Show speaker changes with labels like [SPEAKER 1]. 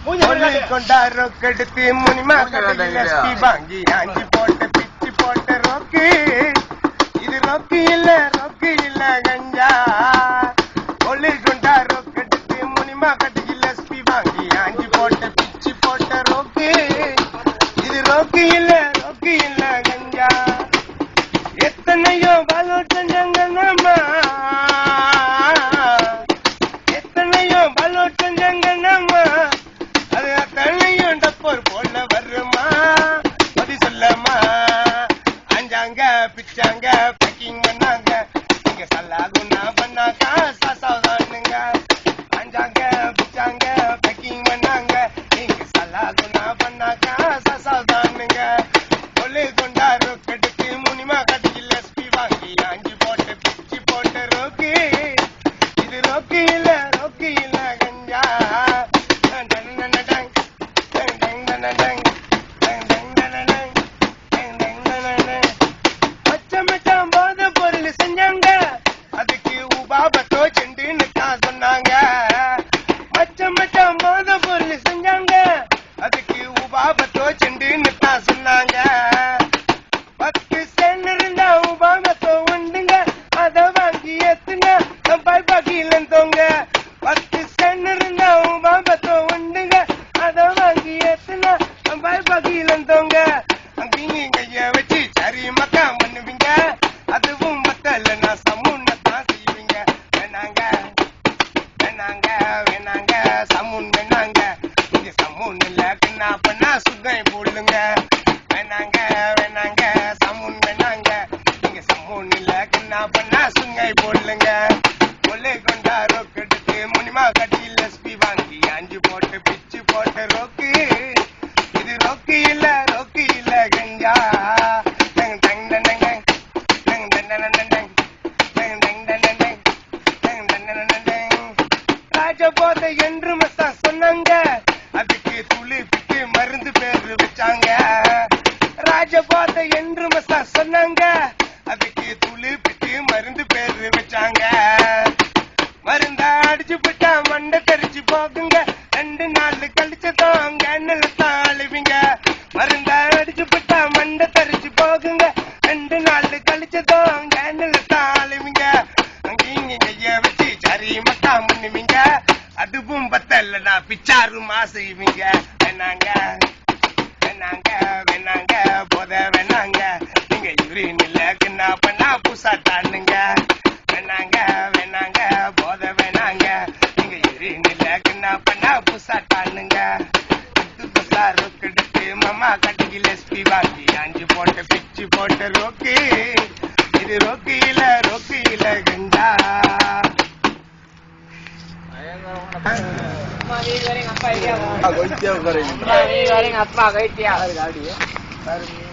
[SPEAKER 1] கொண்டா ரொக்கெடுத்து முனிமா கடையில எஸ்பி வாங்கி ஆஞ்சி போட்டு பிச்சு போட்ட ரொக்கு இது ரொக்கு இல்ல கஞ்சா ஒளி கொண்டா ரொக்கெடுத்து முனிமா கடையில எஸ்பி வாங்கி ஆஞ்சி போட்டு பிச்சு போட்ட ரொக்கு இது ரொக்கு இல்ல கஞ்சா எத்தனையோ பாலோட் செஞ்சாங்க நம்ம எத்தனையோ பாலோட் செஞ்சாங்க நம்ம அது அத்தனையும் டப்போர் போல வருமா அது சொல்லமா அஞ்சாங்க பிச்சாங்க பேக்கிங் பண்ணாங்க நீங்க சல்லாகுன்னா பண்ணாக்கா சாசாதானுங்க அஞ்சாங்க பிச்சாங்க பேக்கிங் பண்ணாங்க நீங்க சல்லாகுன்னா பண்ணாக்கா சாசாதானுங்க ஒளி கொண்டா ரொக்கெடுத்து முனிமா கடையில் எஸ்பி வாங்கி ஆஞ்சி போட்டு பிச்சு போட்ட ரோக்கு இது ரோக்கு இல்ல கஞ்சா மச்சம் போத பொருள் செஞ்சாங்க அதுக்கு உபாபத்தோ செண்டுன்னு தான் சொன்னாங்க மச்சம் போத பொருள் செஞ்சாங்க அதுக்கு உபாபத்தோ செண்டுன்னு தான் சொன்னாங்க 10 சென்ட் இருந்தா உபாபத்தோ உண்டுங்க அத வாங்கி எத்துங்க பாய் பாக்கிலந்தோங்க 10 சென்ட் இருந்தா உபாபத்தோ உண்டுங்க அத வாங்கி எத்துனா பாய் பாக்கிலந்தோங்க அங்கீங்க கைய வச்சு சரி மக்கா பண்ணுவீங்க அதுவும் மத்தல நான் சமுன்ன தான் செய்வீங்க வேணாங்க சமுன் வேணாங்க இங்க சமுன் இல்ல கண்ணா பண்ணா சுகை போடுங்க வேணாங்க சமுன் வேணாங்க இங்க சமுன் இல்ல கண்ணா பண்ணா சுங்கை போடுங்க ஒல்லை கொண்டா ரொக்கெடுத்து முனிமா கடையில் எஸ்பி வாங்கி ஆஞ்சி போட்டு பிச்சு போட்ட ரோக்கு இது ரோக்கு இல்ல கஞ்சா ராஜபோத என்று மஸ்தான் சொன்னாங்க அதுக்கு துளி பிட்டு மருந்து பேரு வச்சாங்க ராஜபோத என்று மஸ்தான் சொன்னாங்க அதுக்கு துளி பிட்டு மருந்து பேரு வச்சாங்க மருந்தா அடிச்சு போட்டா மண்டை தெரிச்சு போகுங்க 2 நாள் கழிச்சதான் கேனல தான் அழுவீங்க மருந்தா அடிச்சு போட்டா மண்டை தெரிச்சு போகுங்க 2 நாள் கழிச்சதான் கேனல தான் அழுவீங்க அங்கீங்க கைய வச்சு சரி மக்கா பண்ணுவீங்க அதுவும் பத்தல்லடா பிச்சாருமா செய்வீங்க வேணாங்க போத வேணாங்க நீங்க யூரின் இல்ல கிண்ணா பண்ணா பூசாட்டானுங்க வேணாங்க போத வேணாங்க நீங்க யூரின் இல்ல கிண்ணா பண்ணா பூசாட்டானுங்க ரொக்கெடுத்து மாமா கடையில் எஸ்பி வாங்கி ஆஞ்சி போட்ட பிச்சு போட்ட ரோக்கு இது ரோக்கு இல்ல கஞ்சா
[SPEAKER 2] goreng apa idea? Goreng apa idea?